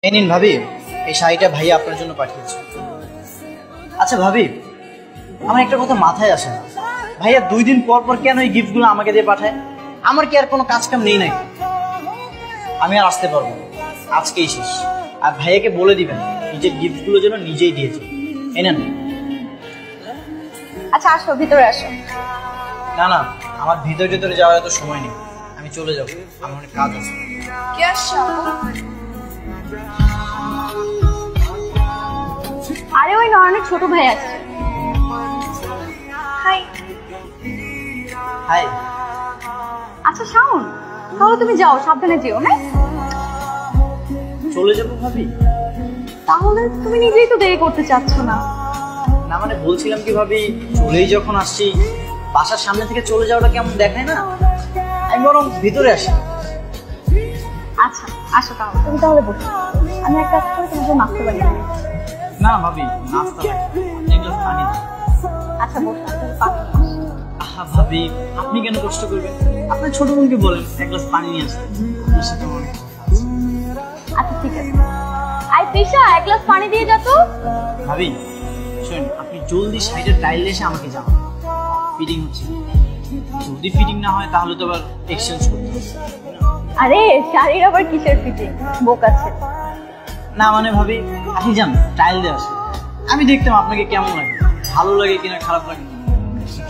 এই নিন ভাবি, এই শাড়িটা ভাইয়া আপনার জন্য পাঠিয়েছে। আচ্ছা ভাবি, আমার একটা কথা মাথায় আসে না, ভাইয়া 2 দিন পর পর কেন এই গিফটগুলো আমাকে দিয়ে পাঠায়? আমার কি আর কোনো কাজ কাম নেই নাকি? আমি আর আসতে পারবো না, আজকেই শেষ। আর ভাইয়াকে বলে দিবেন নিজের গিফটগুলো যেন নিজেই দিয়েছে। এই নেন। আচ্ছা আসো, ভিতরে আসো। না না, আমার ভিতরে যাওয়ার এত সময় নেই, আমি চলে যাবো, আমার অনেক কাজ আছে। কে আসছো? আরে ওই নয়নের ছোট ভাই আছে। হাই। হাই। আচ্ছা শাওন, তাহলে তুমি যাও, সাবধানে যেও। হ্যাঁ চলে যাবো ভাবি? তাহলে তুমি নিজেই তো দেরি করতে চাচ্ছ না। না মানে বলছিলাম কি ভাবি, চলেই যখন আসছি, বাসার সামনে থেকে চলে যাওয়াটা কেমন দেখায় না? আমি বরং ভিতরে আসি। আচ্ছা আসো, তাহলে তুমি তাহলে বসো, আমি এক কাজ করে তোমার জন্য নাস্তা বানিয়ে দিই। না ভাবি, নাস্তা এগুলো পানি দাও। আচ্ছা বসো, পানি। আহা ভাবি, আপনি কেন কষ্ট করবেন? আপনার ছোট বোনকে বলেন এক গ্লাস পানি নিয়ে আসতে, আপনার সাথে আমার অনেক কথা আছে। আচ্ছা ঠিক আছে। আই তৃষা, এক গ্লাস পানি দিয়ে যা তো। ভাবি শুনুন, আপনি জলদি শাড়িটা ট্রায়াল এসে আমাকে জানান, ফিটিং হচ্ছে। যদি ফিটিং না হয় তাহলে তো আবার এক্সচেঞ্জ করতে হবে। আরে শাড়ির আবার কিসের ফিটিং, বোকা আছে। না মানে ভাবি, আপনি যান ট্রায়াল দিয়ে আসেন, আমি দেখতাম আপনাকে কেমন লাগে, ভালো লাগে কিনা খারাপ লাগে।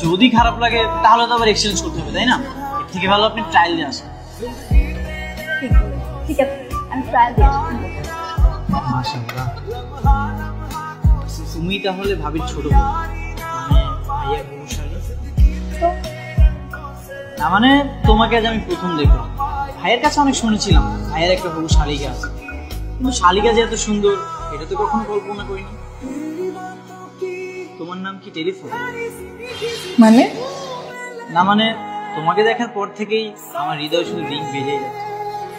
যদি খারাপ লাগে তাহলে তো আবার এক্সচেঞ্জ করতে হবে, তাই না? এর থেকে ভালো আপনি ট্রায়াল দিয়ে আসেন। ঠিক আছে, আমি ট্রায়াল দিয়ে আসি। মাশাআল্লাহ, তুমি তাহলে ভাবির ছোট বোন, মানে ভাইয়ার বংশালী। না মানে তোমাকে আজ আমি প্রথম দেখলাম। ভাইয়ের কাছে অনেক শুনেছিলাম ভাইয়ের একটা হবু শালিকা আছে, কিন্তু শালিকা যে এত সুন্দর এটা তো কখনো কল্পনা করিনি। তোমার নাম কি টেলিফোন? মানে? না মানে তোমাকে দেখার পর থেকেই আমার হৃদয় শুধু রিং বেজেই যাচ্ছে।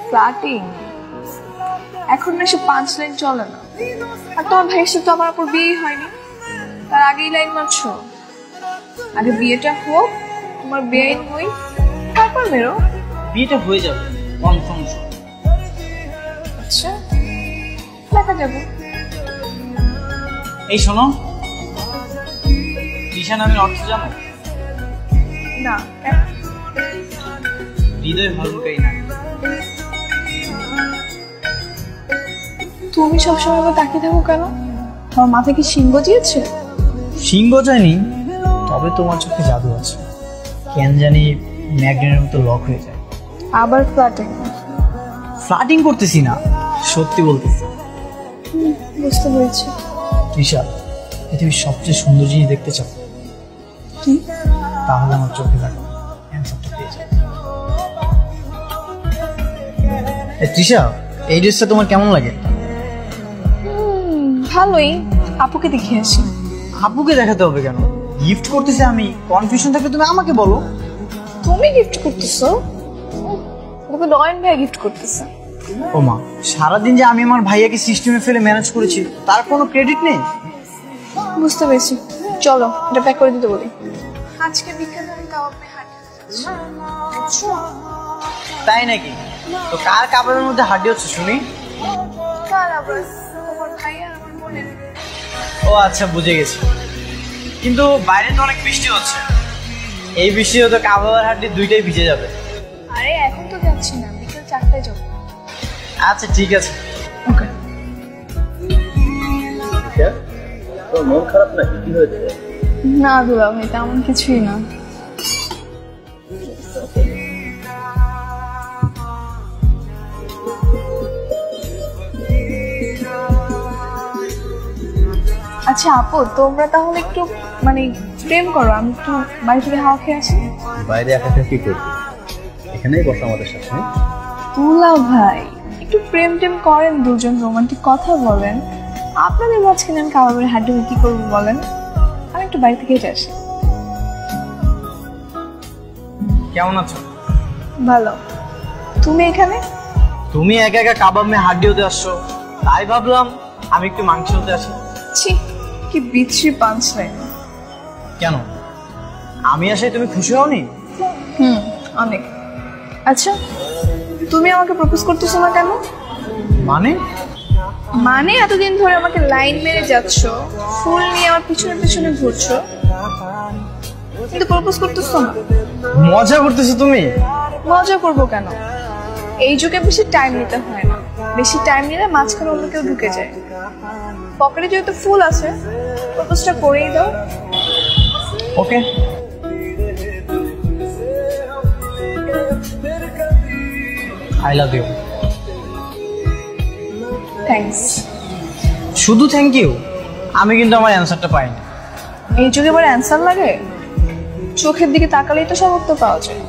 ফ্লার্টিং এখন না, সে 5 লাইন চলে না। আর তোমার ভাইয়ের সাথে তো আমার উপর বিয়েই হয়নি, তার আগেই লাইন মারছো। আগে বিয়েটা হোক, তোমার বেআইন হই, তারপর বেরো। বিয়েটা হয়ে যাবে কনফার্ম। আচ্ছা দেখা যাবে। এই শোনো, তৃষা নামের অর্থ জানো? না, হৃদয় হরণকারী না। তুমি সবসময় আমার তাকিয়ে থাকো কেন? তোমার মাথায় কি সিংহ দিয়েছে? সিংহ যায়নি, তবে তোমার চোখে জাদু আছে, কেন জানি ম্যাগনেটের মতো লক হয়ে যায়। আবার ফ্লার্টিং? ফ্লার্টিং করতেছি না, সত্যি বলতেছি। বুঝতে পেরেছি। তৃষা, পৃথিবীর সবচেয়ে সুন্দর জিনিস দেখতে চাও? কি? তাহলে আমার চোখে লাগো, অ্যান্সারটা পেয়ে যাবে। তৃষা, এই ড্রেসটা তোমার কেমন লাগে? ভালোই। আপুকে দেখে আসি। আপুকে দেখাতে হবে কেন? গিফট করতেছে আমি, কনফিউশন থাকলে তুমি আমাকে বলো। তুমি গিফট করতেছো? দেখো নয়ন ভাই গিফট করতেছে। ও মা, সারাদিন যে আমি আমার ভাইয়াকে সিস্টেমে ফেলে ম্যানেজ করেছি তার কোনো ক্রেডিট নেই? বুঝতে পেরেছি, চলো এটা প্যাক করে দিতে বলি। আজকে বিকেলে আমি কাবাব মে হাঁটি। তাই নাকি? তো কার কাবাবের মধ্যে হাড্ডি হচ্ছে শুনি? কার আবার? তোমার ভাই আর আমার বোনের। ও আচ্ছা, বুঝে গেছি। কিন্তু বাইরে তো অনেক বৃষ্টি হচ্ছে, এই বৃষ্টিতে তো কাবাব আর হাড্ডি দুইটাই ভিজে যাবে। আরে এখন তো যাচ্ছি না, বিকেল 4টায় যাবো। আচ্ছা ঠিক আছে। ওকে। তোর মন খারাপ নাকি? কি হয়েছে? না দুলা ভাই, তেমন কিছুই না। আচ্ছা আপু, তোমরা তাহলে একটু মানে প্রেম করো, আমি একটু বাড়ি থেকে হাওয়া খেয়ে আসি। বাইরে একা একা কি করবি? এখানেই বসো আমাদের সাথে। দুলা ভাই একটু প্রেম টেম করেন, দুজন রোমান্টিক কথা বলেন। আপনাদের মাঝখানে আমি কাবাবের হাড্ডি কি করবো বলেন? আমি একটু বাড়ি থেকে হেঁটে আসি। কেমন আছো? ভালো। তুমি এখানে? তুমি একা একা কাবাব মে হাড্ডি হতে আসছো, তাই ভাবলাম আমি একটু মাংস হতে আসি। ছি, কি বিচ্ছিরি পাঁচ লাইন। কেন, আমি আসায় তুমি খুশি হওনি? অনেক। আচ্ছা তুমি আমাকে প্রপোজ করতেছো না কেন? মানে মানে এতদিন ধরে আমাকে লাইন মেরে যাচ্ছ, ফুল নিয়ে আমার পিছনে পিছনে ঘুরছো, কিন্তু প্রপোজ করতেছো না। মজা করতেছো তুমি? মজা করবো কেন? এই যুগে বেশি টাইম নিতে হয় না, বেশি টাইম নিলে মাঝখানে অন্য কেউ ঢুকে যায়। পকেটে যেহেতু ফুল আছে, প্রপোজটা করেই দাও। ওকে, আই লাভ ইউ। থ্যাঙ্কস। শুধু থ্যাংক ইউ? আমি কিন্তু আমার অ্যান্সারটা পাইনি। এই যুগে এবার অ্যান্সার লাগে? চোখের দিকে তাকালেই তো সব উত্তর পাওয়া যায়।